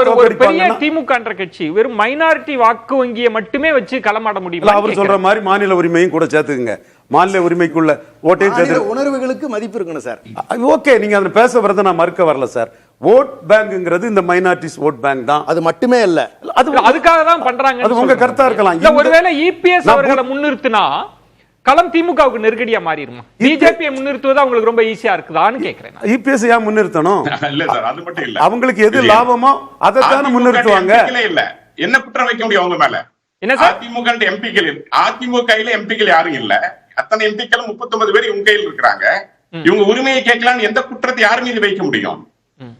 ஒரு பெரிய திமுக என்ற கட்சி வெறும் மைனாரிட்டி வாக்கு வங்கியை மட்டுமே வச்சு களமாட முடியும். அவர் சொல்ற மாதிரி மாநில உரிமையும் கூட சேர்த்துக்குங்க. மாநில உரிமைக்குள்ள ஓட்டையும் சேர்த்து உணர்வுகளுக்கு மதிப்பு இருக்கணும் சார். ஓகே, நீங்க அதுல பேச வரத நான் மறுக்க வரல சார். ஓட் பேங்க்ங்கிறது இந்த மைனாரிட்டிஸ் ஓட் பேங்க் தான். அது மட்டுமே இல்ல, அதுக்காக தான் பண்றாங்க. அது உங்க கருத்தா இருக்கலாம். ஒருவேளை இபிஎஸ் அவர்களை முன்னிறுத்தினா களம் திமுகவுக்கு நெருக்கடியா மாறிடுமா? பிஜேபியை முன்னிறுத்துவது அவங்களுக்கு ரொம்ப ஈஸியா இருக்குதான்னு கேக்குறேன். இபிஎஸ் ஏன் முன்னிறுத்தணும்? இல்ல சார், அது மட்டும் இல்ல. அவங்களுக்கு எது லாபமோ அதை தானே முன்னிறுத்துவாங்க. இல்ல, என்ன குற்றம் வைக்க முடியும் அவங்க மேல? என்ன சார், அதிமுக எம்பிக்கள், அதிமுக எம்பிக்கள் யாரும் இல்ல. அத்தனை எம்பிக்கள் 39 பேர் இவங்க கையில் இருக்கிறாங்க. இவங்க உரிமையை கேட்கலான்னு எந்த குற்றத்தை யார் மீது வைக்க முடியும்?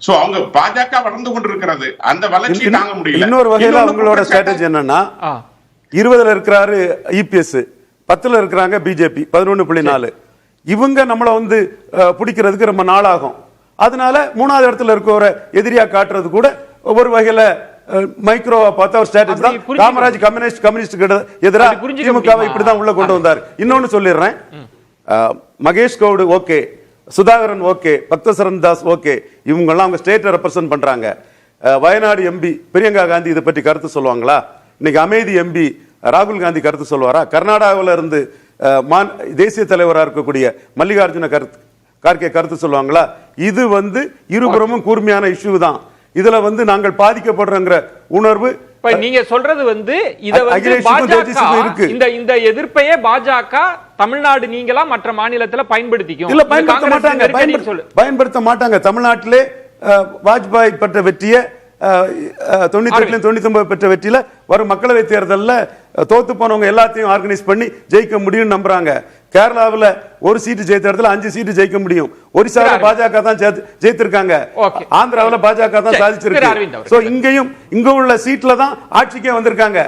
சோ அவங்க பாஜக வளர்ந்து கொண்டிருக்கிறது, அந்த வளர்ச்சி தாங்க முடியல. இன்னொரு வகையில அவங்களோட ஸ்ட்ராட்டஜி என்னன்னா, 20ல இருக்கிறாரு இபிஎஸ், 10ல இருக்கிறாங்க பிஜேபி 11.4. இவங்க நம்மள வந்து பிடிக்கிறதுக்கு ரொம்ப நாள் ஆகும். அதனால 3வது இடத்துல இருக்கிற எதிரியா காட்டுறது கூட ஒரு வகையில மைக்ரோவா பார்த்தா ஒரு ஸ்ட்ராட்டஜி தான். காமராஜ் கம்யூனிஸ்ட் எதிராக திமுகவை இப்படிதான் உள்ள கொண்டு வந்தார். இன்னொன்னு சொல்லிடுறேன், Mahesh Goud okay, Sudhakaran okay, Bhaktacharan Das okay, இவங்க எல்லாம் அவங்க ஸ்டேட்டை ரெப்ரசென்ட் பண்றாங்க. வயநாடு எம்பி பிரியங்கா காந்தி இதை பற்றி கருத்து சொல்லுவாங்களா? இன்னைக்கு அமேதி எம்பி ராகுல் காந்தி கருத்து சொல்லுவாரா? கர்நாடகாவில் இருந்து தேசிய தலைவராக இருக்கக்கூடிய மல்லிகார்ஜுன கார்கே கருத்து சொல்லுவாங்களா? இது வந்து இருபுறமும் கூர்மையான இஷ்யூ தான். இதுல வந்து நாங்கள் பாதிக்கப்படுறோங்கிற உணர்வு நீங்க சொல்றது வந்து இத வந்து பாஜக இந்த எதிர்ப்பையே பாஜக தமிழ்நாடு நீங்களா மற்ற மாநிலத்துல பயன்படுத்திக்கும். இல்ல, பயன்படுத்த மாட்டாங்க. தமிழ்நாட்டிலே வாஜ்பாய் பெற்ற வெற்றியை 98 99 பெற்ற வெற்றியில வரும் மக்களவை தேர்தலில் தோத்து போனவங்க எல்லாத்தையும் ஆர்கனைஸ் பண்ணி ஜெயிக்க முடியும் நம்புறாங்க. கேரளாவில் ஒரு சீட்டு ஜெயித்த இடத்துல 5 சீட்டு ஜெயிக்க முடியும். ஒரிசாவில் பாஜக தான் ஜெயித்திருக்காங்க, ஆந்திராவில் பாஜக தான் சாதிச்சிருக்கு. இங்கேயும் இங்க உள்ள சீட்ல தான் ஆட்சிக்கே வந்திருக்காங்க.